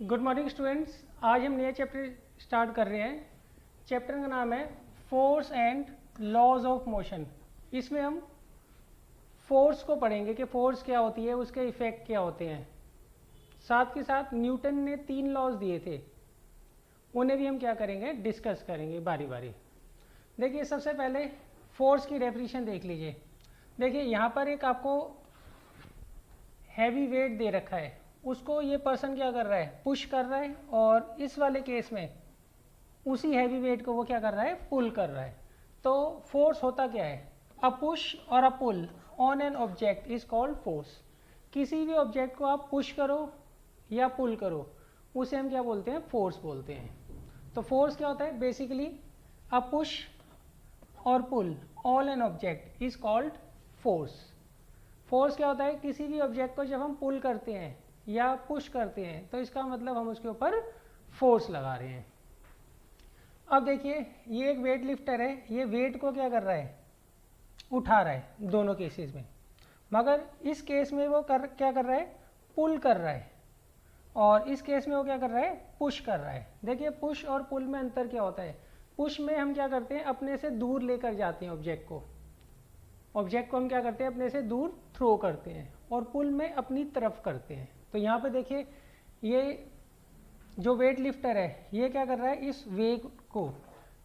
Good morning students. आज हम नया चैप्टर स्टार्ट कर रहे हैं। चैप्टर का नाम है force and laws of motion. इसमें हम फोर्स को पढ़ेंगे कि फोर्स क्या होती है, उसके इफेक्ट क्या होते हैं। साथ के साथ न्यूटन ने 3 लॉज दिए थे, उन्हें भी हम क्या करेंगे, डिस्कस करेंगे बारी बारी। देखिए सबसे पहले फोर्स की डेफिनेशन देख लीजिए। देखिए यहाँ पर एक आपको हैवी वेट दे रखा है, उसको ये पर्सन क्या कर रहा है, पुश कर रहा है, और इस वाले केस में उसी हैवी वेट को वो क्या कर रहा है, पुल कर रहा है। तो फोर्स होता क्या है, अ पुश और a pull on an object is called force. किसी भी ऑब्जेक्ट को आप पुश करो या पुल करो, उसे हम क्या बोलते हैं, फोर्स बोलते हैं। तो फोर्स क्या होता है, बेसिकली अ पुश और pull on an object is called force. Force क्या होता है, किसी भी ऑब्जेक्ट को जब हम पुल करते हैं या पुश करते हैं तो इसका मतलब हम उसके ऊपर फोर्स लगा रहे हैं। अब देखिए ये एक वेट लिफ्टर है, ये वेट को क्या कर रहा है, उठा रहा है दोनों केसेस में। मगर इस केस में वो क्या कर रहा है, पुल कर रहा है, और इस केस में वो क्या कर रहा है, पुश कर रहा है। देखिए पुश और पुल में अंतर क्या होता है, पुश में हम क्या करते हैं, अपने से दूर लेकर जाते हैं ऑब्जेक्ट को हम क्या करते हैं, अपने से दूर थ्रो करते हैं, और पुल में अपनी तरफ करते हैं। तो यहाँ पे देखिए ये जो वेट लिफ्टर है ये क्या कर रहा है, इस वेट को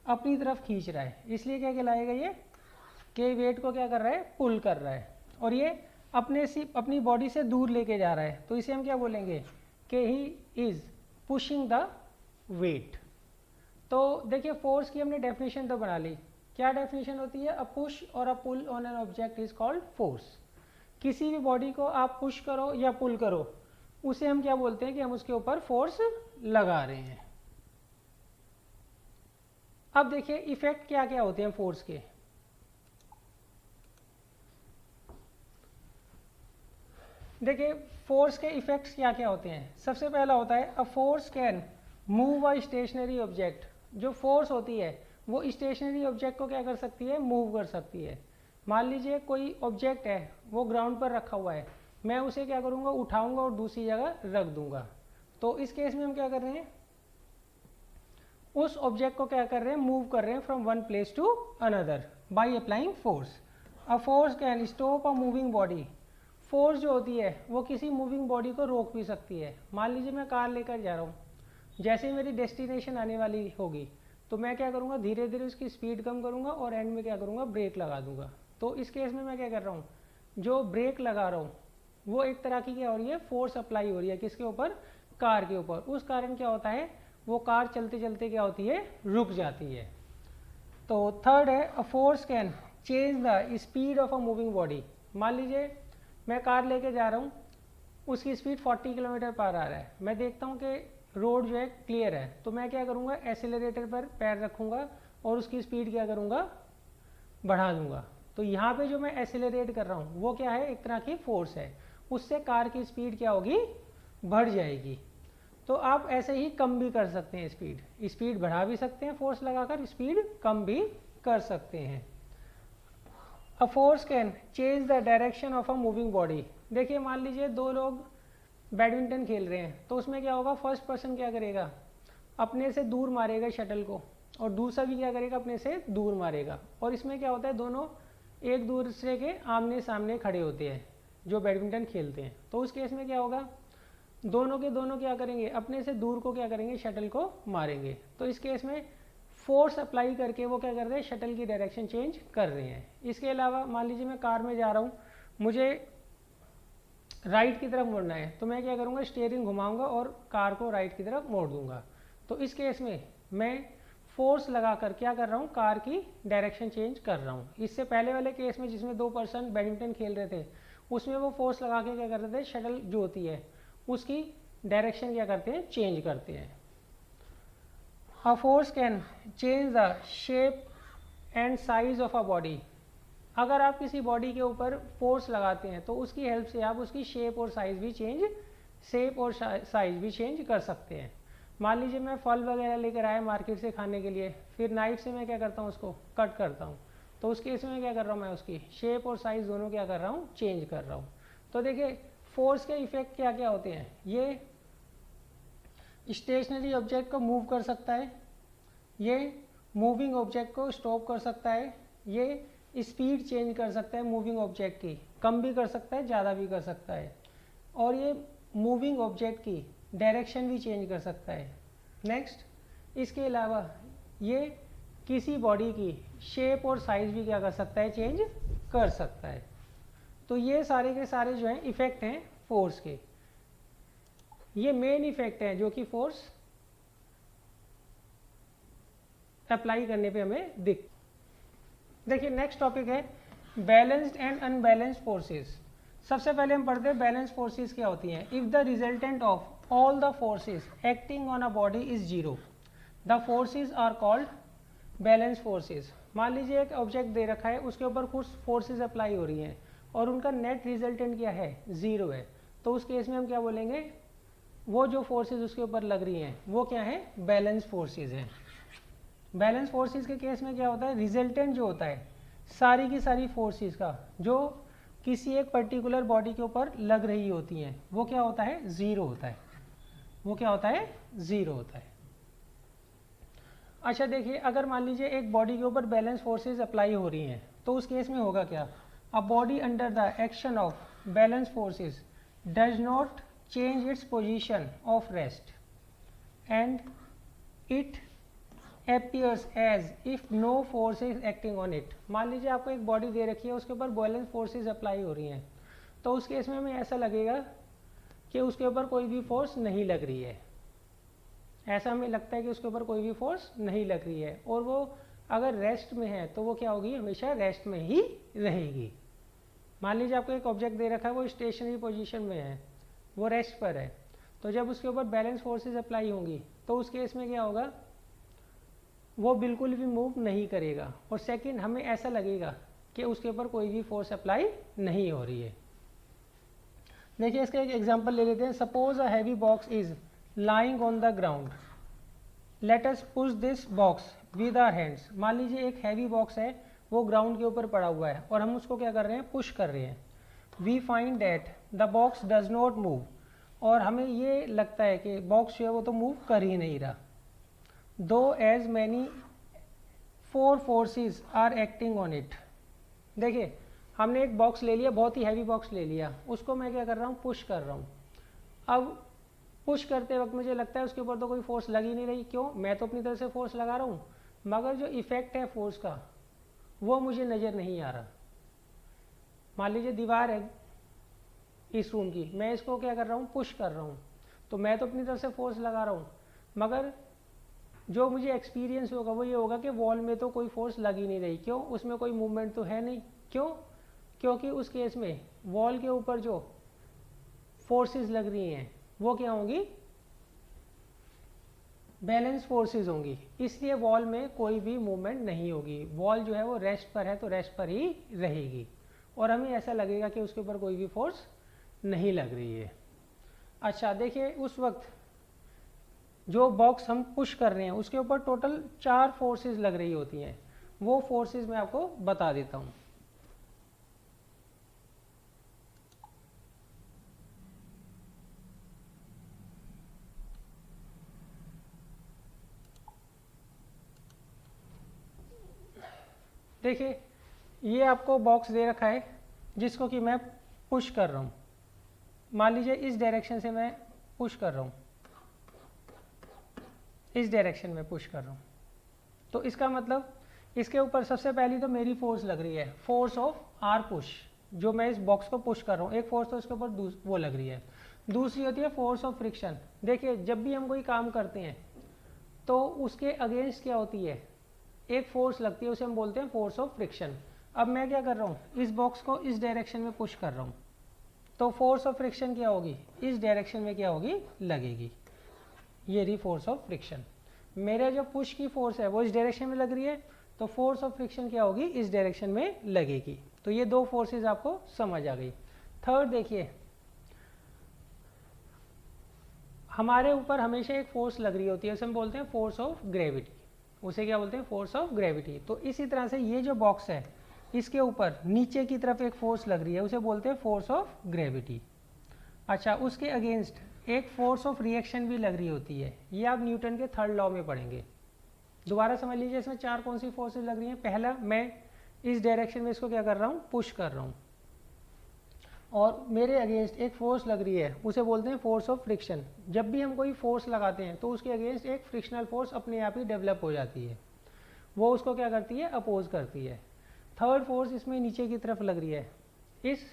अपनी तरफ खींच रहा है, इसलिए क्या कहलाएगा ये, कि वेट को क्या कर रहा है, पुल कर रहा है, और ये अपनी बॉडी से दूर लेके जा रहा है। तो इसे हम क्या बोलेंगे कि he is pushing the weight. तो देखिए फोर्स की हमने डेफिनेशन तो बना ली। क्या डेफिनेशन होती है, अ पुश और a pull on an object is called force. किसी भी बॉडी को आप पुश करो या पुल करो, उसे हम क्या बोलते हैं कि हम उसके ऊपर फोर्स लगा रहे हैं। अब देखिए इफेक्ट क्या क्या होते हैं फोर्स के। देखिए फोर्स के इफेक्ट्स क्या क्या होते हैं। सबसे पहला होता है, a force can move a stationary object. जो फोर्स होती है वो स्टेशनरी ऑब्जेक्ट को क्या कर सकती है, मूव कर सकती है। मान लीजिए कोई ऑब्जेक्ट है, वो ग्राउंड पर रखा हुआ है, मैं उसे क्या करूँगा, उठाऊंगा और दूसरी जगह रख दूंगा। तो इस केस में हम क्या कर रहे हैं, उस ऑब्जेक्ट को क्या कर रहे हैं, मूव कर रहे हैं from one place to another by applying force. A force can stop a moving body. Force जो होती है वो किसी मूविंग बॉडी को रोक भी सकती है। मान लीजिए मैं कार लेकर जा रहा हूँ, जैसे ही मेरी डेस्टिनेशन आने वाली होगी तो मैं क्या करूँगा, धीरे धीरे उसकी स्पीड कम करूँगा और एंड में क्या करूँगा, ब्रेक लगा दूंगा। तो इस केस में मैं क्या कर रहा हूँ, जो ब्रेक लगा रहा हूँ वो एक तरह की क्या हो रही है, फोर्स अप्लाई हो रही है, किसके ऊपर, कार के ऊपर। उस कारण क्या होता है, वो कार चलते चलते क्या होती है, रुक जाती है। तो थर्ड है, a force can change the speed of a moving body. मान लीजिए मैं कार लेके जा रहा हूँ, उसकी स्पीड 40 किलोमीटर पर आ रहा है, मैं देखता हूँ कि रोड जो है क्लियर है, तो मैं क्या करूँगा, एक्सीलरेटर पर पैर रखूँगा और उसकी स्पीड क्या करूँगा, बढ़ा दूंगा। तो यहाँ पे जो मैं एक्सीलरेट कर रहा हूँ वो क्या है, एक तरह की फोर्स है, उससे कार की स्पीड क्या होगी, बढ़ जाएगी। तो आप ऐसे ही कम भी कर सकते हैं, स्पीड बढ़ा भी सकते हैं फोर्स लगाकर, स्पीड कम भी कर सकते हैं। अ force can change the direction of a moving body. देखिए मान लीजिए दो लोग बैडमिंटन खेल रहे हैं, तो उसमें क्या होगा, फर्स्ट पर्सन क्या करेगा, अपने से दूर मारेगा शटल को, और दूसरा भी क्या करेगा, अपने से दूर मारेगा। और इसमें क्या होता है, दोनों एक दूसरे के आमने सामने खड़े होते हैं जो बैडमिंटन खेलते हैं। तो उस केस में क्या होगा, दोनों के दोनों क्या करेंगे, अपने से दूर को क्या करेंगे, शटल को मारेंगे। तो इस केस में फोर्स अप्लाई करके वो क्या कर रहे हैं, शटल की डायरेक्शन चेंज कर रहे हैं। इसके अलावा मान लीजिए मैं कार में जा रहा हूँ, मुझे राइट की तरफ मुड़ना है, तो मैं क्या करूँगा, स्टीयरिंग घुमाऊंगा और कार को राइट की तरफ मोड़ दूंगा। तो इस केस में मैं फोर्स लगाकर क्या कर रहा हूँ, कार की डायरेक्शन चेंज कर रहा हूँ। इससे पहले वाले केस में जिसमें दो पर्सन बैडमिंटन खेल रहे थे, उसमें वो फोर्स लगा के क्या करते थे, शटल जो होती है उसकी डायरेक्शन क्या करते हैं, चेंज करते हैं। अ force can change the shape and size of a body. अगर आप किसी बॉडी के ऊपर फोर्स लगाते हैं तो उसकी हेल्प से आप उसकी शेप और साइज भी चेंज कर सकते हैं। मान लीजिए मैं फल वगैरह लेकर आया मार्केट से खाने के लिए, फिर नाइफ से मैं क्या करता हूँ, उसको कट करता हूँ, तो उस केस में क्या कर रहा हूँ, मैं उसकी शेप और साइज दोनों क्या कर रहा हूँ, चेंज कर रहा हूँ। तो देखिए फोर्स के इफेक्ट क्या क्या होते हैं, ये स्टेशनरी ऑब्जेक्ट को मूव कर सकता है, ये मूविंग ऑब्जेक्ट को स्टॉप कर सकता है, ये स्पीड चेंज कर सकता है मूविंग ऑब्जेक्ट की, कम भी कर सकता है ज़्यादा भी कर सकता है, और ये मूविंग ऑब्जेक्ट की डायरेक्शन भी चेंज कर सकता है। नेक्स्ट, इसके अलावा ये किसी बॉडी की शेप और साइज भी क्या कर सकता है, चेंज कर सकता है। तो ये सारे के सारे जो हैं इफ़ेक्ट हैं फोर्स के, ये मेन इफ़ेक्ट हैं जो कि फोर्स अप्लाई करने पे हमें देखिए नेक्स्ट टॉपिक है बैलेंस्ड एंड अनबैलेंस्ड फोर्सेस। सबसे पहले हम पढ़ते हैं बैलेंस फोर्सेस क्या होती हैं। If the resultant of all the forces acting on a body is zero, the forces are called balance forces. मान लीजिए एक ऑब्जेक्ट दे रखा है, उसके ऊपर कुछ फोर्सेस अप्लाई हो रही हैं और उनका नेट रिजल्टेंट क्या है, जीरो है, तो उस केस में हम क्या बोलेंगे, वो जो फोर्सेस उसके ऊपर लग रही हैं वो क्या है, बैलेंस फोर्सेस हैं। बैलेंस फोर्सेस के केस में क्या होता है, रिजल्टेंट जो होता है सारी की सारी फोर्सेस का जो किसी एक पर्टिकुलर बॉडी के ऊपर लग रही होती हैं वो क्या होता है, ज़ीरो होता है, वो क्या होता है, ज़ीरो होता है। अच्छा देखिए, अगर मान लीजिए एक बॉडी के ऊपर बैलेंस फोर्सेस अप्लाई हो रही हैं तो उस केस में होगा क्या, a body under the action of balance forces does not change its position of rest and it appears as if no force is acting on it। मान लीजिए आपको एक बॉडी दे रखी है, उसके ऊपर बैलेंस फोर्सेस अप्लाई हो रही हैं, तो उस केस में हमें ऐसा लगेगा कि उसके ऊपर कोई भी फोर्स नहीं लग रही है, ऐसा हमें लगता है कि उसके ऊपर कोई भी फोर्स नहीं लग रही है, और वो अगर रेस्ट में है तो वो क्या होगी, हमेशा रेस्ट में ही रहेगी। मान लीजिए आपको एक ऑब्जेक्ट दे रखा है, वो स्टेशनरी पोजीशन में है, वो रेस्ट पर है, तो जब उसके ऊपर बैलेंस फोर्सेस अप्लाई होंगी तो उस केस में क्या होगा, वो बिल्कुल भी मूव नहीं करेगा, और सेकंड हमें ऐसा लगेगा कि उसके ऊपर कोई भी फोर्स अप्लाई नहीं हो रही है। देखिए इसका एक एग्जांपल ले लेते हैं। Suppose a heavy box is lying on the ground, let us push this box with our hands. मान लीजिए एक हैवी बॉक्स है, वो ग्राउंड के ऊपर पड़ा हुआ है और हम उसको क्या कर रहे हैं, पुश कर रहे हैं। We find that the box does not move, और हमें ये लगता है कि बॉक्स जो है वो तो मूव कर ही नहीं रहा। दो as many four forces are acting on it. देखिए हमने एक बॉक्स ले लिया, बहुत ही हैवी बॉक्स ले लिया, उसको मैं क्या कर रहा हूँ, पुश कर रहा हूँ। अब पुश करते वक्त मुझे लगता है उसके ऊपर तो कोई फोर्स लग ही नहीं रही, क्यों, मैं तो अपनी तरफ से फोर्स लगा रहा हूँ, मगर जो इफेक्ट है फोर्स का वो मुझे नज़र नहीं आ रहा। मान लीजिए दीवार है इस रूम की, मैं इसको क्या कर रहा हूँ, पुश कर रहा हूँ, तो मैं तो अपनी तरफ से फोर्स लगा रहा हूँ, मगर जो मुझे एक्सपीरियंस होगा वो ये होगा कि वॉल में तो कोई फोर्स लग ही नहीं रही, क्यों, उसमें कोई मूवमेंट तो है नहीं, क्यों, क्योंकि उस केस में वॉल के ऊपर जो फोर्सेस लग रही हैं वो क्या होंगी, बैलेंस फोर्सेस होंगी, इसलिए वॉल में कोई भी मूवमेंट नहीं होगी। वॉल जो है वो रेस्ट पर है तो रेस्ट पर ही रहेगी, और हमें ऐसा लगेगा कि उसके ऊपर कोई भी फोर्स नहीं लग रही है। अच्छा देखिए, उस वक्त जो बॉक्स हम पुश कर रहे हैं उसके ऊपर टोटल 4 फोर्सेस लग रही होती हैं, वो फोर्सेस मैं आपको बता देता हूँ। देखिए ये आपको बॉक्स दे रखा है जिसको कि मैं पुश कर रहा हूँ, मान लीजिए इस डायरेक्शन से मैं पुश कर रहा हूँ, इस डायरेक्शन में पुश कर रहा हूँ, तो इसका मतलब इसके ऊपर सबसे पहली तो मेरी फोर्स लग रही है, फोर्स ऑफ आर पुश, जो मैं इस बॉक्स को पुश कर रहा हूँ, एक फोर्स तो इसके ऊपर वो लग रही है। दूसरी होती है फोर्स ऑफ फ्रिक्शन। देखिए जब भी हम कोई काम करते हैं तो उसके अगेंस्ट क्या होती है, एक फोर्स लगती है, उसे हम बोलते हैं फोर्स ऑफ फ्रिक्शन। अब मैं क्या कर रहा हूँ, इस बॉक्स को इस डायरेक्शन में पुश कर रहा हूँ, तो फोर्स ऑफ फ्रिक्शन क्या होगी, इस डायरेक्शन में क्या होगी, लगेगी, ये रही फोर्स ऑफ फ्रिक्शन। मेरे जो पुश की फोर्स है वो इस डायरेक्शन में लग रही है, तो फोर्स ऑफ फ्रिक्शन क्या होगी, इस डायरेक्शन में लगेगी। तो ये 2 फोर्सेस आपको समझ आ गई। थर्ड देखिए, हमारे ऊपर हमेशा एक फोर्स लग रही होती है, उसे हम बोलते हैं फोर्स ऑफ ग्रेविटी, उसे क्या बोलते हैं, फोर्स ऑफ ग्रेविटी। तो इसी तरह से ये जो बॉक्स है इसके ऊपर नीचे की तरफ एक फोर्स लग रही है, उसे बोलते हैं फोर्स ऑफ ग्रेविटी। अच्छा, उसके अगेंस्ट एक फोर्स ऑफ रिएक्शन भी लग रही होती है। ये आप न्यूटन के थर्ड लॉ में पढ़ेंगे। दोबारा समझ लीजिए, इसमें चार कौन सी फोर्सेज लग रही हैं। पहला, मैं इस डायरेक्शन में इसको क्या कर रहा हूँ, पुश कर रहा हूँ, और मेरे अगेंस्ट एक फोर्स लग रही है, उसे बोलते हैं फोर्स ऑफ फ्रिक्शन। जब भी हम कोई फोर्स लगाते हैं तो उसके अगेंस्ट एक फ्रिक्शनल फोर्स अपने आप ही डेवलप हो जाती है, वो उसको क्या करती है, अपोज करती है। थर्ड फोर्स इसमें नीचे की तरफ लग रही है। इस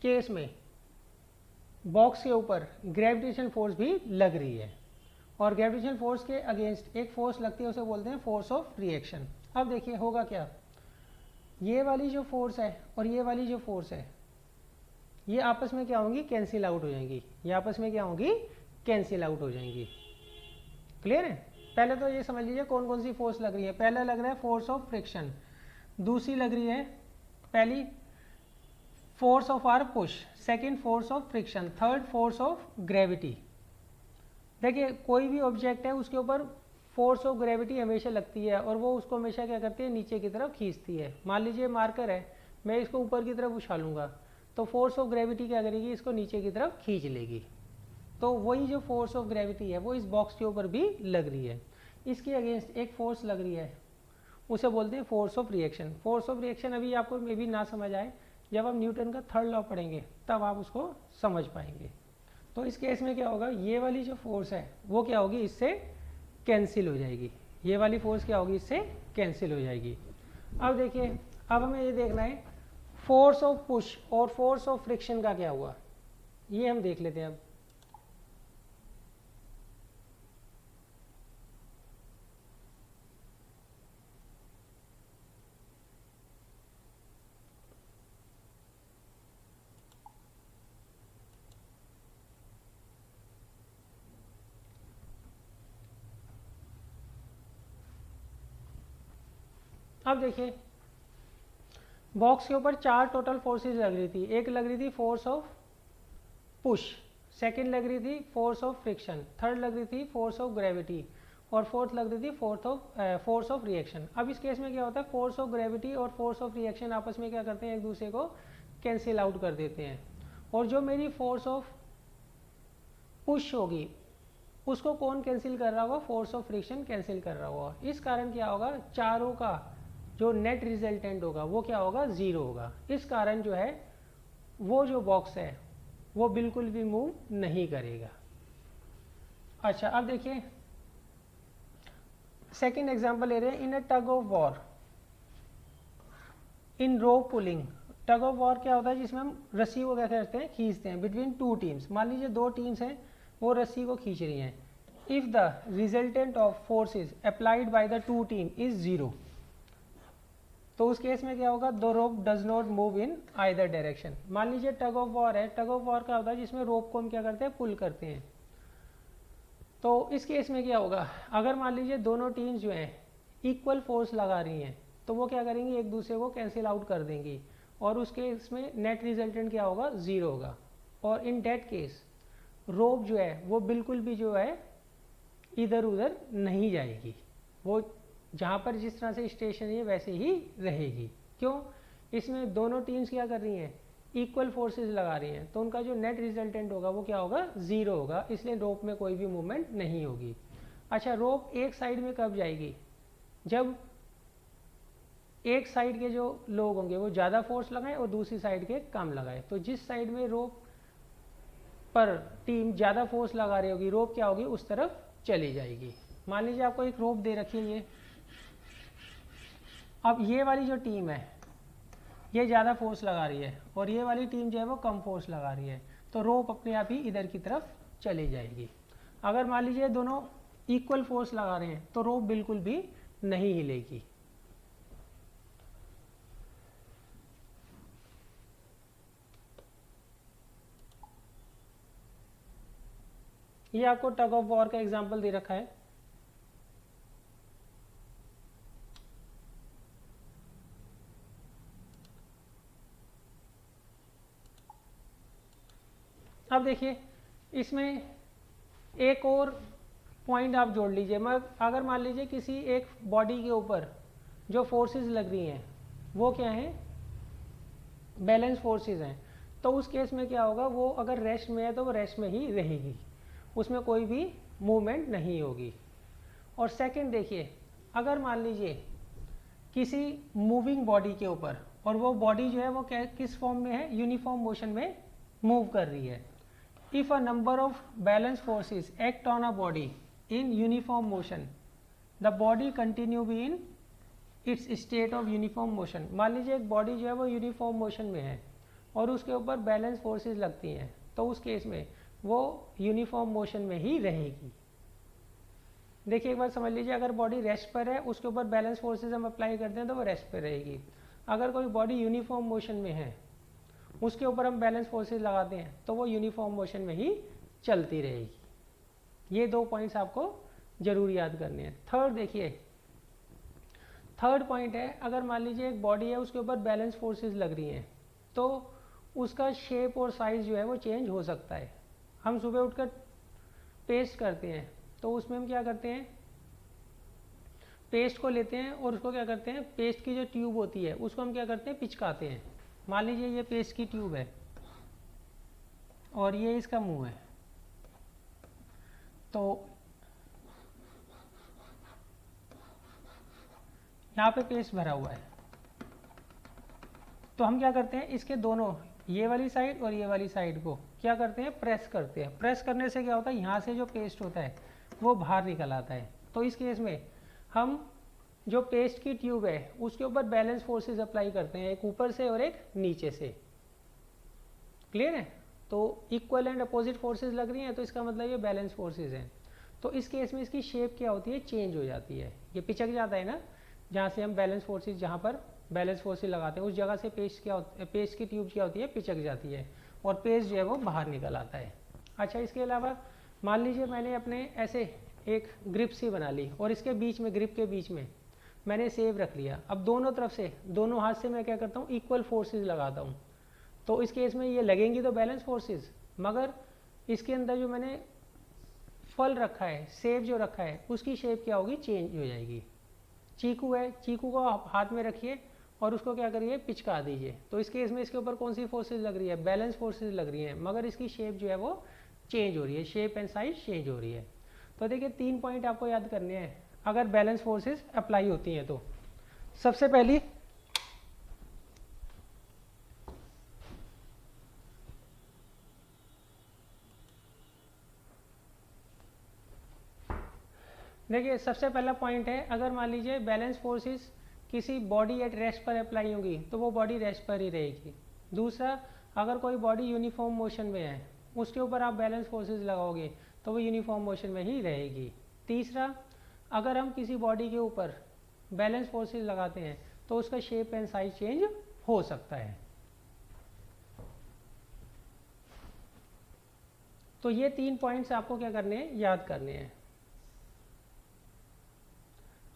केस में बॉक्स के ऊपर ग्रेविटेशन फोर्स भी लग रही है, और ग्रेविटेशन फोर्स के अगेंस्ट एक फोर्स लगती है, उसे बोलते हैं फोर्स ऑफ रिएक्शन। अब देखिए होगा क्या, ये वाली जो फोर्स है और ये वाली जो फोर्स है, ये आपस में क्या होंगी, कैंसिल आउट हो जाएंगी। ये आपस में क्या होंगी, कैंसिल आउट हो जाएंगी। क्लियर है। पहले तो ये समझ लीजिए कौन कौन सी फोर्स लग रही है। पहला लग रहा है फोर्स ऑफ फ्रिक्शन, दूसरी लग रही है पहली force of our push, second force of friction, third force of gravity. देखिए कोई भी ऑब्जेक्ट है उसके ऊपर फोर्स ऑफ ग्रेविटी हमेशा लगती है, और वो उसको हमेशा क्या करती है, नीचे की तरफ खींचती है। मान लीजिए मार्कर है, मैं इसको ऊपर की तरफ उछालूंगा तो फोर्स ऑफ ग्रेविटी क्या करेगी, इसको नीचे की तरफ खींच लेगी। तो वही जो फोर्स ऑफ ग्रेविटी है वो इस बॉक्स के ऊपर भी लग रही है। इसके अगेंस्ट एक फोर्स लग रही है, उसे बोलते हैं force of reaction. Force of reaction अभी आपको मे बी ना समझ आए, जब आप न्यूटन का थर्ड लॉ पढ़ेंगे तब आप उसको समझ पाएंगे। तो इस केस में क्या होगा, ये वाली जो फोर्स है वो क्या होगी, इससे कैंसिल हो जाएगी। ये वाली फोर्स क्या होगी, इससे कैंसिल हो जाएगी। अब देखिए, अब हमें ये देखना है फोर्स ऑफ पुश और फोर्स ऑफ फ्रिक्शन का क्या हुआ, ये हम देख लेते हैं। अब देखिए बॉक्स के ऊपर चार टोटल फोर्सेस लग रही थी। एक लग रही थी फोर्स ऑफ पुश, सेकंड लग रही थी फोर्स ऑफ फ्रिक्शन, थर्ड लग रही थी फोर्स ऑफ ग्रेविटी, और फोर्थ लग रही थी फोर्स ऑफ रिएक्शन। अब इस केस में क्या होता है, फोर्स ऑफ ग्रेविटी और फोर्स ऑफ रिएक्शन आपस में क्या करते हैं, एक दूसरे को कैंसिल आउट कर देते हैं। और जो मेरी फोर्स ऑफ पुश होगी उसको कौन कैंसिल कर रहा होगा, फोर्स ऑफ फ्रिक्शन कैंसिल कर रहा होगा। इस कारण क्या होगा, चारों का जो नेट रिजल्टेंट होगा वो क्या होगा, जीरो होगा। इस कारण जो है वो जो बॉक्स है वो बिल्कुल भी मूव नहीं करेगा। अच्छा अब देखिए सेकेंड एग्जांपल ले रहे हैं। In a tug of war, in rope pulling. Tug of war क्या होता है, जिसमें हम रस्सी को क्या करते हैं, खींचते हैं बिटवीन टू टीम्स। मान लीजिए दो टीम्स हैं, वो रस्सी को खींच रही हैं। If the resultant of forces applied by the two team is zero, तो उस केस में क्या होगा, the rope does not move in either direction. मान लीजिए टग ऑफ वॉर है। टग ऑफ वॉर क्या होता है, जिसमें रोप को हम क्या करते हैं, पुल करते हैं। तो इस केस में क्या होगा, अगर मान लीजिए दोनों टीम्स जो हैं इक्वल फोर्स लगा रही हैं तो वो क्या करेंगी, एक दूसरे को कैंसिल आउट कर देंगी, और उस केस में नेट रिजल्टेंट क्या होगा, जीरो होगा। और इन डेट केस रोप जो है वो बिल्कुल भी जो है इधर उधर नहीं जाएगी, वो जहाँ पर जिस तरह से स्टेशनरी है वैसे ही रहेगी। क्यों, इसमें दोनों टीम्स क्या कर रही हैं, इक्वल फोर्सेस लगा रही हैं, तो उनका जो नेट रिजल्टेंट होगा वो क्या होगा, जीरो होगा। इसलिए रोप में कोई भी मूवमेंट नहीं होगी। अच्छा, रोप एक साइड में कब जाएगी, जब एक साइड के जो लोग होंगे वो ज़्यादा फोर्स लगाएं और दूसरी साइड के कम लगाएं। तो जिस साइड में रोप पर टीम ज़्यादा फोर्स लगा रही होगी, रोप क्या होगी, उस तरफ चली जाएगी। मान लीजिए आपको एक रोप दे रखी है ये, अब ये वाली जो टीम है ये ज़्यादा फोर्स लगा रही है और ये वाली टीम जो है वो कम फोर्स लगा रही है, तो रोप अपने आप ही इधर की तरफ चली जाएगी। अगर मान लीजिए दोनों इक्वल फोर्स लगा रहे हैं तो रोप बिल्कुल भी नहीं हिलेगी। ये आपको टग ऑफ वॉर का एग्जांपल दे रखा है। अब देखिए इसमें एक और पॉइंट आप जोड़ लीजिए। मैं अगर मान लीजिए किसी एक बॉडी के ऊपर जो फोर्सेस लग रही हैं वो क्या हैं, बैलेंस फोर्सेस हैं। तो उस केस में क्या होगा, वो अगर रेस्ट में है तो वो रेस्ट में ही रहेगी, उसमें कोई भी मूवमेंट नहीं होगी। और सेकंड देखिए, अगर मान लीजिए किसी मूविंग बॉडी के ऊपर, और वो बॉडी जो है वो किस फॉर्म में है, यूनिफॉर्म मोशन में मूव कर रही है। If a number of balance forces act on a body in uniform motion, the body continue be in its state of uniform motion. मान लीजिए एक बॉडी जो है वो यूनिफॉर्म मोशन में है और उसके ऊपर बैलेंस फोर्सेस लगती हैं, तो उस केस में वो यूनिफॉर्म मोशन में ही रहेगी। देखिए एक बार समझ लीजिए, अगर बॉडी रेस्ट पर है, उसके ऊपर बैलेंस फोर्सेस हम अप्लाई करते हैं तो वो रेस्ट पर रहेगी। अगर कोई बॉडी यूनिफॉर्म मोशन में है, उसके ऊपर हम बैलेंस फोर्सेस लगाते हैं तो वो यूनिफॉर्म मोशन में ही चलती रहेगी। ये 2 पॉइंट्स आपको जरूर याद करने हैं। थर्ड देखिए, थर्ड पॉइंट है, अगर मान लीजिए एक बॉडी है, उसके ऊपर बैलेंस फोर्सेस लग रही हैं, तो उसका शेप और साइज जो है वो चेंज हो सकता है। हम सुबह उठकर पेस्ट करते हैं, तो उसमें हम क्या करते हैं, पेस्ट को लेते हैं और उसको क्या करते हैं, पेस्ट की जो ट्यूब होती है उसको हम क्या करते हैं, पिचकाते हैं। मान लीजिए ये पेस्ट की ट्यूब है और ये इसका मुंह है, तो यहाँ पे पेस्ट भरा हुआ है, तो हम क्या करते हैं, इसके दोनों, ये वाली साइड और ये वाली साइड को क्या करते हैं, प्रेस करते हैं। प्रेस करने से क्या होता है, यहाँ से जो पेस्ट होता है वो बाहर निकल आता है। तो इस केस में हम जो पेस्ट की ट्यूब है उसके ऊपर बैलेंस फोर्सेस अप्लाई करते हैं, एक ऊपर से और एक नीचे से। क्लियर है? तो इक्वल एंड अपोजिट फोर्सेस लग रही हैं, तो इसका मतलब ये बैलेंस फोर्सेस हैं। तो इस केस में इसकी शेप क्या होती है, चेंज हो जाती है। ये पिचक जाता है ना, जहाँ से हम बैलेंस फोर्सेस, जहाँ पर बैलेंस फोर्सेस लगाते हैं उस जगह से पेस्ट की ट्यूब क्या होती है, पिचक जाती है और पेस्ट जो है वो बाहर निकल आता है। अच्छा, इसके अलावा मान लीजिए मैंने अपने ऐसे एक ग्रिप सी बना ली और इसके बीच में, ग्रिप के बीच में मैंने सेव रख लिया। अब दोनों तरफ से, दोनों हाथ से मैं क्या करता हूँ, इक्वल फोर्सेस लगाता हूँ। तो इस केस में ये लगेंगी तो बैलेंस फोर्सेस, मगर इसके अंदर जो मैंने फल रखा है, सेव जो रखा है, उसकी शेप क्या होगी, चेंज हो जाएगी। चीकू है, चीकू को आप हाथ में रखिए और उसको क्या करिए, पिचका दीजिए। तो इस केस में इसके ऊपर कौन सी फोर्सेस लग रही है, बैलेंस फोर्सेस लग रही हैं, मगर इसकी शेप जो है वो चेंज हो रही है, शेप एंड साइज चेंज हो रही है। तो देखिए 3 पॉइंट आपको याद करने हैं अगर बैलेंस फोर्सेस अप्लाई होती हैं तो। सबसे पहली, देखिए सबसे पहला पॉइंट है, अगर मान लीजिए बैलेंस फोर्सेस किसी बॉडी एट रेस्ट पर अप्लाई होंगी तो वो बॉडी रेस्ट पर ही रहेगी। दूसरा, अगर कोई बॉडी यूनिफॉर्म मोशन में है, उसके ऊपर आप बैलेंस फोर्सेस लगाओगे तो वो यूनिफॉर्म मोशन में ही रहेगी। तीसरा, अगर हम किसी बॉडी के ऊपर बैलेंस फोर्सेस लगाते हैं तो उसका शेप एंड साइज चेंज हो सकता है। तो ये 3 पॉइंट्स आपको क्या करने हैं, याद करने हैं।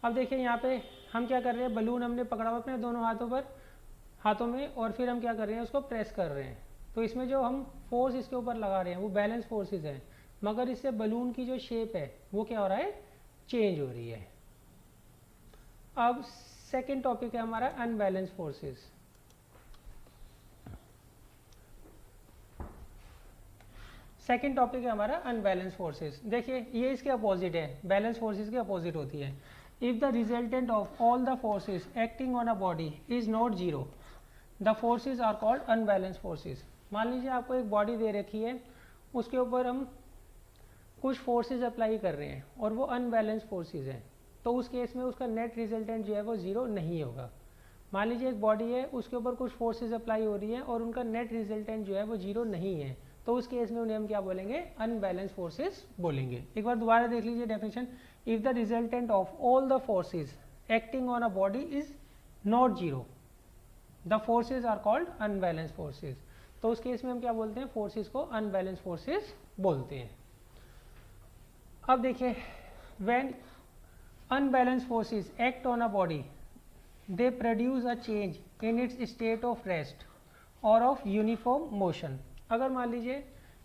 अब देखिए यहाँ पे हम क्या कर रहे हैं, बलून हमने पकड़ा हुआ अपने दोनों हाथों में और फिर हम क्या कर रहे हैं, उसको प्रेस कर रहे हैं। तो इसमें जो हम फोर्स इसके ऊपर लगा रहे हैं वो बैलेंस फोर्सेस हैं, मगर इससे बलून की जो शेप है वो क्या हो रहा है, चेंज हो रही है। अब सेकंड टॉपिक है हमारा अनबैलेंस फोर्सेस। सेकंड टॉपिक है हमारा अनबैलेंस फोर्सेस। देखिए ये इसके अपोजिट है, बैलेंस फोर्सेस के अपोजिट होती है। If the resultant of all the forces acting on a body is not zero, the forces are called unbalance forces. मान लीजिए आपको एक बॉडी दे रखी है, उसके ऊपर हम कुछ फोर्सेस अप्लाई कर रहे हैं और वो अनबैलेंस फोर्सेस हैं, तो उस केस में उसका नेट रिजल्टेंट जो है वो जीरो नहीं होगा। मान लीजिए एक बॉडी है, उसके ऊपर कुछ फोर्सेस अप्लाई हो रही है और उनका नेट रिजल्टेंट जो है वो जीरो नहीं है, तो उस केस में उन्हें हम क्या बोलेंगे, अनबैलेंस फोर्सेस बोलेंगे। एक बार दोबारा देख लीजिए definition, if the resultant of all the forces acting on a body is not zero, the forces are called unbalance forces. तो उस केस में हम क्या बोलते हैं, फोर्सेस को अनबैलेंस फोर्सेस बोलते हैं। अब देखिए, when unbalanced forces act on a body, they produce a change in its state of rest or of uniform motion। अगर मान लीजिए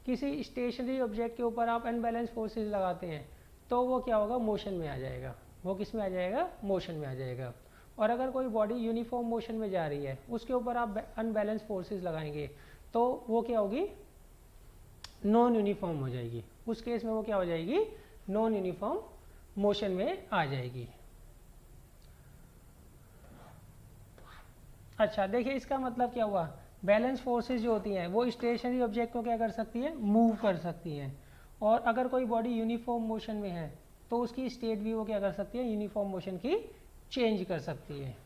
किसी स्टेशनरी ऑब्जेक्ट के ऊपर आप अनबैलेंस फोर्सेस लगाते हैं तो वो क्या होगा, मोशन में आ जाएगा। वो किस में आ जाएगा, मोशन में आ जाएगा। और अगर कोई बॉडी यूनिफॉर्म मोशन में जा रही है, उसके ऊपर आप अनबैलेंस फोर्सेस लगाएंगे तो वो क्या होगी, नॉन यूनिफॉर्म हो जाएगी। उस केस में वो क्या हो जाएगी, नॉन यूनिफॉर्म मोशन में आ जाएगी। अच्छा देखिए इसका मतलब क्या हुआ, बैलेंस फोर्सेस जो होती हैं वो स्टेशनरी ऑब्जेक्ट को क्या कर सकती है, मूव कर सकती हैं। और अगर कोई बॉडी यूनिफॉर्म मोशन में है तो उसकी स्टेट भी वो क्या कर सकती है, यूनिफॉर्म मोशन की चेंज कर सकती है।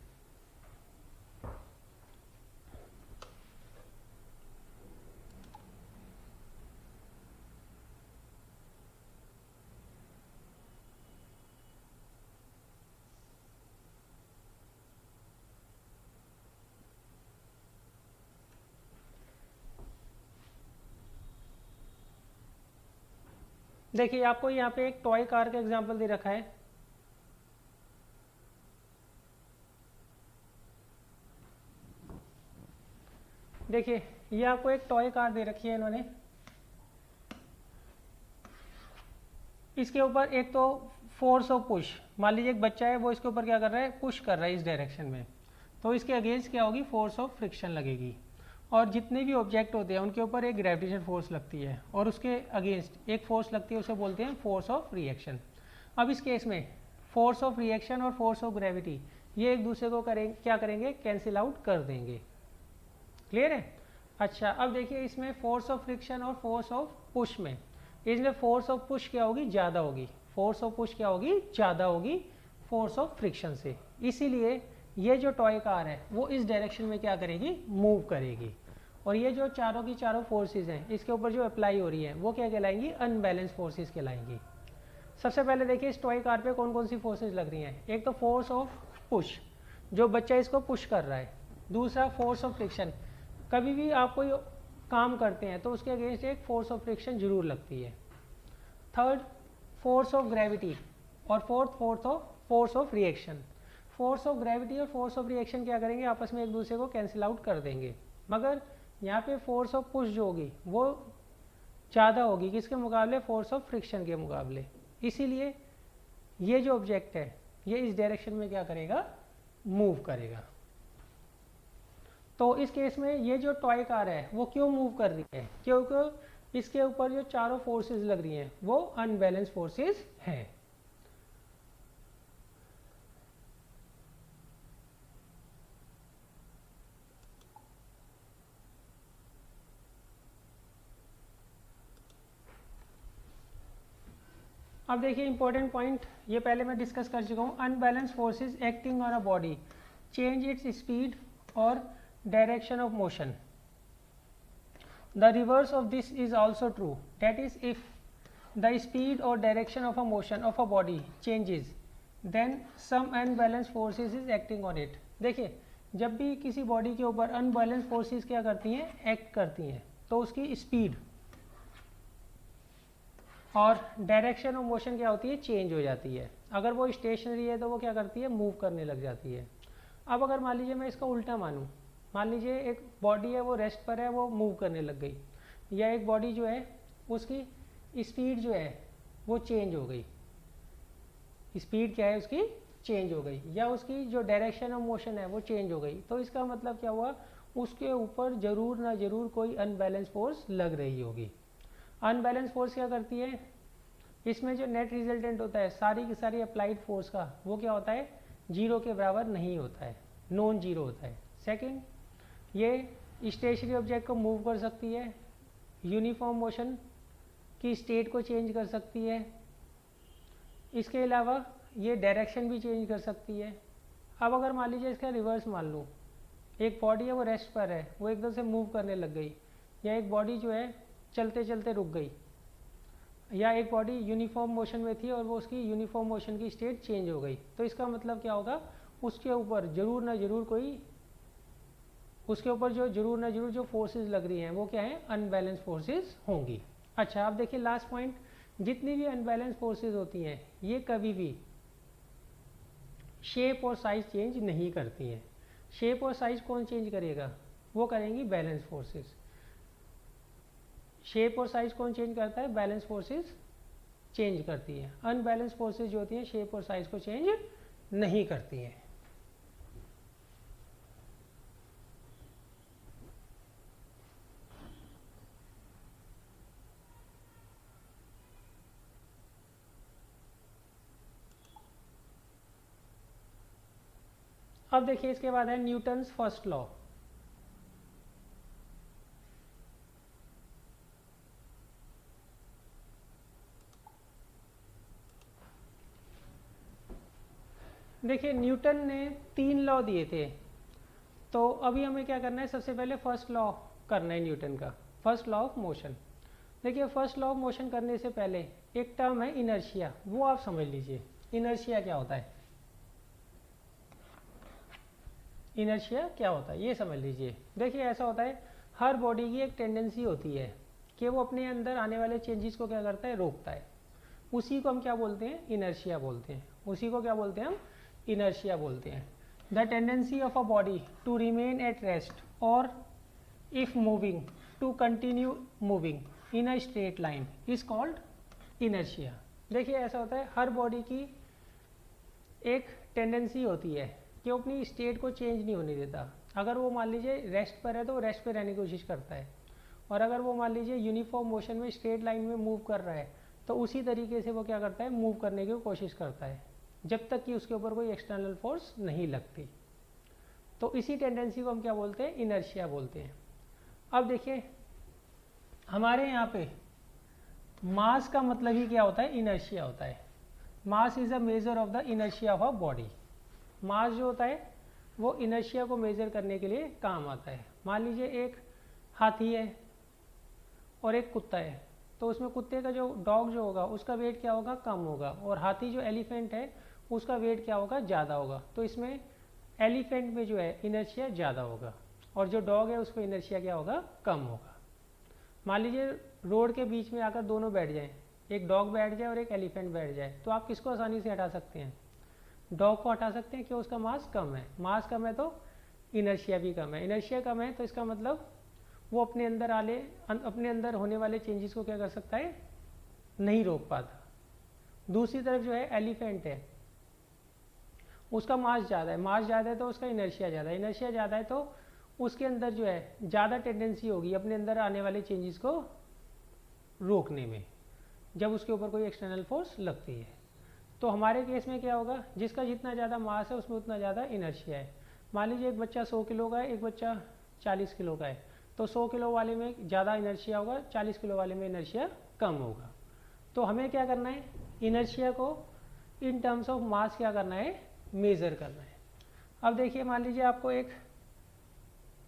देखिए आपको यहाँ पे एक टॉय कार का एग्जांपल दे रखा है। देखिए ये आपको एक टॉय कार दे रखी है इन्होंने। इसके ऊपर एक तो फोर्स ऑफ पुश, मान लीजिए एक बच्चा है वो इसके ऊपर क्या कर रहा है, पुश कर रहा है इस डायरेक्शन में, तो इसके अगेंस्ट क्या होगी, फोर्स ऑफ फ्रिक्शन लगेगी। और जितने भी ऑब्जेक्ट होते हैं उनके ऊपर एक ग्रेविटेशन फोर्स लगती है और उसके अगेंस्ट एक फोर्स लगती है, उसे बोलते हैं फोर्स ऑफ रिएक्शन। अब इस केस में फोर्स ऑफ रिएक्शन और फोर्स ऑफ ग्रेविटी ये एक दूसरे को क्या करेंगे, कैंसिल आउट कर देंगे। क्लियर है। अच्छा अब देखिए इसमें फोर्स ऑफ फ्रिक्शन और फोर्स ऑफ पुश में, इसमें फोर्स ऑफ पुश क्या होगी, ज़्यादा होगी। फोर्स ऑफ पुश क्या होगी, ज़्यादा होगी फोर्स ऑफ फ्रिक्शन से। इसीलिए ये जो टॉय कार है वो इस डायरेक्शन में क्या करेगी, मूव करेगी। और ये जो चारों की चारों फोर्सेस हैं इसके ऊपर जो अप्लाई हो रही है वो क्या कहलाएंगी, अनबैलेंस फोर्सेस कहलाएंगी। सबसे पहले देखिए इस टॉय कार पे कौन कौन सी फोर्सेस लग रही हैं। एक तो फोर्स ऑफ पुश, जो बच्चा इसको पुश कर रहा है। दूसरा फोर्स ऑफ फ्रिक्शन, कभी भी आप कोई काम करते हैं तो उसके अगेंस्ट एक फोर्स ऑफ फ्रिक्शन जरूर लगती है। थर्ड फोर्स ऑफ ग्रेविटी, और fourth force of reaction. Force of gravity और फोर्स ऑफ रिएक्शन क्या करेंगे, आपस में एक दूसरे को कैंसिल आउट कर देंगे। मगर यहाँ पे फोर्स ऑफ पुश जो होगी वो ज़्यादा होगी किसके मुकाबले, फोर्स ऑफ फ्रिक्शन के मुकाबले। इसीलिए ये जो ऑब्जेक्ट है ये इस डायरेक्शन में क्या करेगा, मूव करेगा। तो इस केस में ये जो टॉय कार है वो क्यों मूव कर रही है, क्योंकि इसके ऊपर जो चारों फोर्सेस लग रही हैं वो अनबैलेंस फोर्सेस हैं। अब देखिए इंपॉर्टेंट पॉइंट, ये पहले मैं डिस्कस कर चुका हूँ। Unbalance forces acting on a body change its speed और direction of motion. The reverse of this is also true. That is, if the speed or direction of a motion of a body changes, then some unbalanced forces is acting on it. देखिए जब भी किसी body के ऊपर unbalance forces क्या करती हैं, act करती हैं, तो उसकी स्पीड और डायरेक्शन ऑफ मोशन क्या होती है, चेंज हो जाती है। अगर वो स्टेशनरी है तो वो क्या करती है, मूव करने लग जाती है। अब अगर मान लीजिए मैं इसका उल्टा मानूँ, मान लीजिए एक बॉडी है वो रेस्ट पर है, वो मूव करने लग गई, या एक बॉडी जो है उसकी स्पीड जो है वो चेंज हो गई, स्पीड क्या है उसकी चेंज हो गई, या उसकी जो डायरेक्शन ऑफ मोशन है वो चेंज हो गई, तो इसका मतलब क्या हुआ, उसके ऊपर जरूर ना जरूर कोई अनबैलेंस फोर्स लग रही होगी। अनबैलेंस फोर्स क्या करती है, इसमें जो नेट रिजल्टेंट होता है सारी की सारी अप्लाइड फोर्स का वो क्या होता है, जीरो के बराबर नहीं होता है, नॉन जीरो होता है। सेकंड, ये स्टेशनरी ऑब्जेक्ट को मूव कर सकती है, यूनिफॉर्म मोशन की स्टेट को चेंज कर सकती है, इसके अलावा ये डायरेक्शन भी चेंज कर सकती है। अब अगर मान लीजिए इसका रिवर्स मान लूँ, एक बॉडी है वो रेस्ट पर है, वो एकदम से मूव करने लग गई, या एक बॉडी जो है चलते चलते रुक गई, या एक बॉडी यूनिफॉर्म मोशन में थी और वो उसकी यूनिफॉर्म मोशन की स्टेट चेंज हो गई, तो इसका मतलब क्या होगा, उसके ऊपर जरूर ना जरूर जो फोर्सेस लग रही हैं वो क्या है, अनबैलेंस फोर्सेस होंगी। अच्छा अब देखिए लास्ट पॉइंट, जितनी भी अनबैलेंस फोर्सेस होती हैं ये कभी भी शेप और साइज चेंज नहीं करती हैं। शेप और साइज कौन चेंज करेगा, वो करेंगी बैलेंस फोर्सेस। शेप और साइज कौन चेंज करता है, बैलेंस फोर्सेस चेंज करती है। अनबैलेंस फोर्सेस जो होती हैं शेप और साइज को चेंज नहीं करती हैं। अब देखिए इसके बाद है न्यूटन्स फर्स्ट लॉ। देखिए न्यूटन ने 3 लॉ दिए थे, तो अभी हमें क्या करना है, सबसे पहले फर्स्ट लॉ करना है न्यूटन का, फर्स्ट लॉ ऑफ मोशन। देखिए फर्स्ट लॉ ऑफ मोशन करने से पहले एक टर्म है इनर्शिया, वो आप समझ लीजिए। इनर्शिया क्या होता है, इनर्शिया क्या होता है ये समझ लीजिए। देखिए ऐसा होता है, हर बॉडी की एक टेंडेंसी होती है कि वो अपने अंदर आने वाले चेंजेस को क्या करता है, रोकता है। उसी को हम क्या बोलते हैं, इनर्शिया बोलते हैं। उसी को क्या बोलते हैं हम, इनर्शिया बोलते हैं। The tendency of a body to remain at rest और if moving to continue moving in a straight line is called inertia. देखिए ऐसा होता है, हर बॉडी की एक टेंडेंसी होती है कि वो अपनी स्टेट को चेंज नहीं होने देता। अगर वो मान लीजिए रेस्ट पर है तो वो रेस्ट पे रहने की कोशिश करता है, और अगर वो मान लीजिए यूनिफॉर्म मोशन में स्ट्रेट लाइन में मूव कर रहा है तो उसी तरीके से वो क्या करता है, मूव करने की कोशिश करता है, जब तक कि उसके ऊपर कोई एक्सटर्नल फोर्स नहीं लगती। तो इसी टेंडेंसी को हम क्या बोलते हैं, इनर्शिया बोलते हैं। अब देखिए हमारे यहाँ पे मास का मतलब ही क्या होता है, इनर्शिया होता है। Mass is a measure of the inertia of a body. Mass जो होता है वो इनर्शिया को मेजर करने के लिए काम आता है। मान लीजिए एक हाथी है और एक कुत्ता है, तो उसमें कुत्ते का जो डॉग जो होगा उसका वेट क्या होगा, कम होगा, और हाथी जो एलिफेंट है उसका वेट क्या होगा, ज़्यादा होगा। तो इसमें एलिफेंट में जो है इनर्शिया ज़्यादा होगा, और जो डॉग है उसमें इनर्शिया क्या होगा, कम होगा। मान लीजिए रोड के बीच में आकर दोनों बैठ जाएं, एक डॉग बैठ जाए और एक एलिफेंट बैठ जाए, तो आप किसको आसानी से हटा सकते हैं, डॉग को हटा सकते हैं, कि उसका मास कम है। मास कम है तो इनर्शिया भी कम है। इनर्शिया कम है तो इसका मतलब वो अपने अंदर होने वाले चेंजेस को क्या कर सकता है, नहीं रोक पाता। दूसरी तरफ जो है एलिफेंट है, उसका मास ज़्यादा है, मास ज़्यादा है तो उसका इनर्शिया ज़्यादा है, इनर्शिया ज़्यादा है तो उसके अंदर जो है ज़्यादा टेंडेंसी होगी अपने अंदर आने वाले चेंजेस को रोकने में, जब उसके ऊपर कोई एक्सटर्नल फोर्स लगती है। तो हमारे केस में क्या होगा, जिसका जितना ज़्यादा मास है उसमें उतना ज़्यादा इनर्शिया है। मान लीजिए एक बच्चा 100 किलो का है, एक बच्चा 40 किलो का है, तो 100 किलो वाले में ज़्यादा इनर्शिया होगा, 40 किलो वाले में इनर्शिया कम होगा। तो हमें क्या करना है, इनर्शिया को इन टर्म्स ऑफ मास क्या करना है, मेज़र करना है। अब देखिए मान लीजिए आपको एक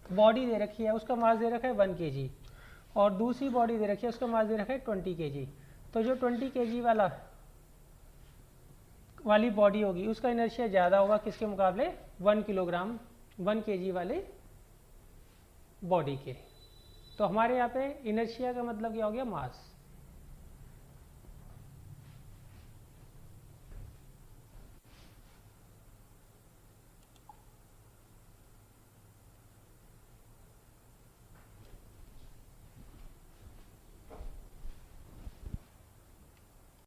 बॉडी दे रखी है, उसका मास दे रखा है 1 kg, और दूसरी बॉडी दे रखी है उसका मास दे रखा है 20 kg। तो जो 20 kg वाली बॉडी होगी उसका इनर्शिया ज़्यादा होगा किसके मुकाबले, 1 किलोग्राम 1 kg वाले बॉडी के। तो हमारे यहाँ पे इनर्शिया का मतलब क्या हो गया, मास।